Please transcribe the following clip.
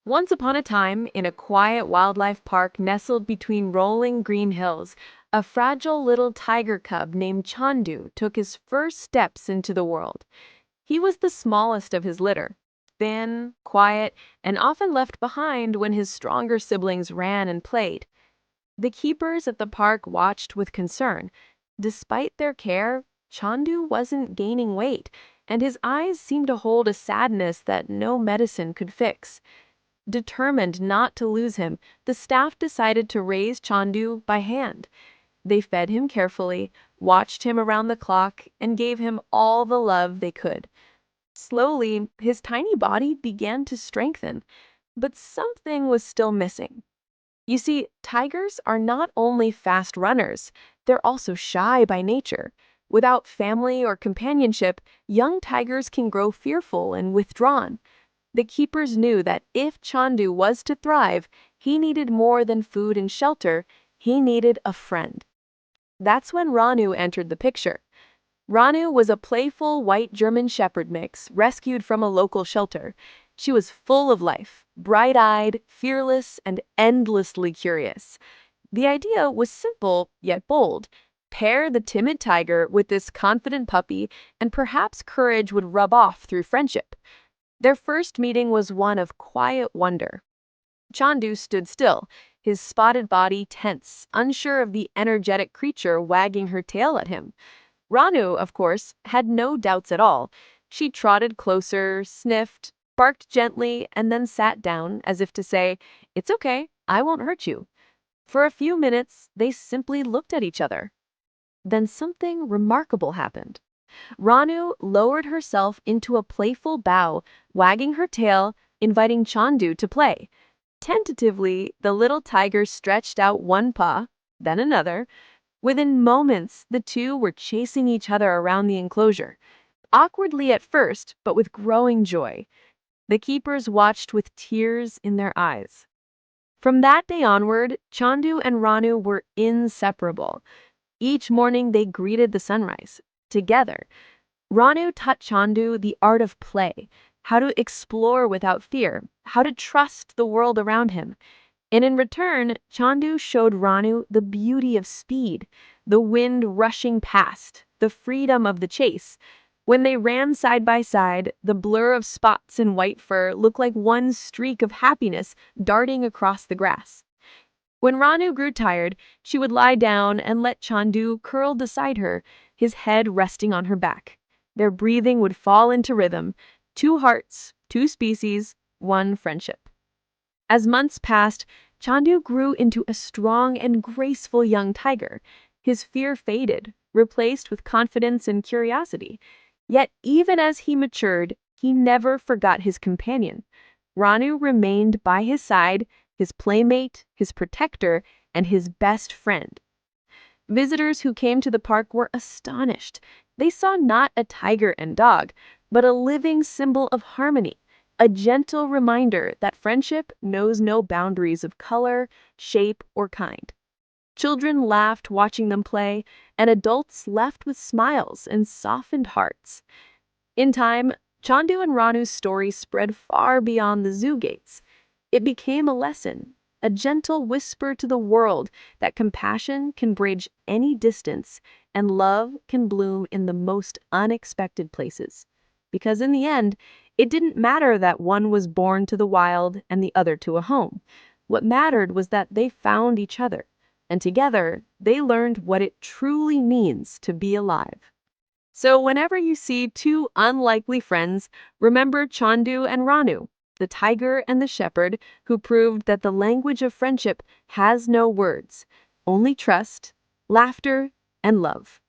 Once upon a time, in a quiet wildlife park nestled between rolling green hills, a fragile little tiger cub named Chandu took his first steps into the world. He was the smallest of his litter, thin, quiet, and often left behind when his stronger siblings ran and played. The keepers at the park watched with concern. Despite their care, Chandu wasn't gaining weight, and his eyes seemed to hold a sadness that no medicine could fix. Determined not to lose him, the staff decided to raise Chandu by hand. They fed him carefully, watched him around the clock, and gave him all the love they could. Slowly, his tiny body began to strengthen, but something was still missing. You see, tigers are not only fast runners, they're also shy by nature. Without family or companionship, young tigers can grow fearful and withdrawn. The keepers knew that if Chandu was to thrive, he needed more than food and shelter, he needed a friend. That's when Ranu entered the picture. Ranu was a playful white German Shepherd mix rescued from a local shelter. She was full of life, bright-eyed, fearless, and endlessly curious. The idea was simple yet bold. Pair the timid tiger with this confident puppy, and perhaps courage would rub off through friendship. Their first meeting was one of quiet wonder. Chandu stood still, his spotted body tense, unsure of the energetic creature wagging her tail at him. Ranu, of course, had no doubts at all. She trotted closer, sniffed, barked gently, and then sat down as if to say, "It's okay, I won't hurt you." For a few minutes, they simply looked at each other. Then something remarkable happened. Ranu lowered herself into a playful bow, wagging her tail, inviting Chandu to play. Tentatively, the little tiger stretched out one paw, then another. Within moments, the two were chasing each other around the enclosure. Awkwardly at first, but with growing joy. The keepers watched with tears in their eyes. From that day onward, Chandu and Ranu were inseparable. Each morning they greeted the sunrise, together. Ranu taught Chandu the art of play, how to explore without fear, how to trust the world around him. And in return, Chandu showed Ranu the beauty of speed, the wind rushing past, the freedom of the chase. When they ran side by side, the blur of spots in white fur looked like one streak of happiness darting across the grass. When Ranu grew tired, she would lie down and let Chandu curl beside her, his head resting on her back. Their breathing would fall into rhythm. Two hearts, two species, one friendship. As months passed, Chandu grew into a strong and graceful young tiger. His fear faded, replaced with confidence and curiosity. Yet even as he matured, he never forgot his companion. Ranu remained by his side, his playmate, his protector, and his best friend. Visitors who came to the park were astonished. They saw not a tiger and dog, but a living symbol of harmony, a gentle reminder that friendship knows no boundaries of color, shape, or kind. Children laughed watching them play, and adults left with smiles and softened hearts. In time, Chandu and Ranu's story spread far beyond the zoo gates. It became a lesson, a gentle whisper to the world that compassion can bridge any distance and love can bloom in the most unexpected places. Because in the end, it didn't matter that one was born to the wild and the other to a home. What mattered was that they found each other, and together they learned what it truly means to be alive. So whenever you see two unlikely friends, remember Chandu and Ranu, the tiger and the shepherd, who proved that the language of friendship has no words, only trust, laughter, and love.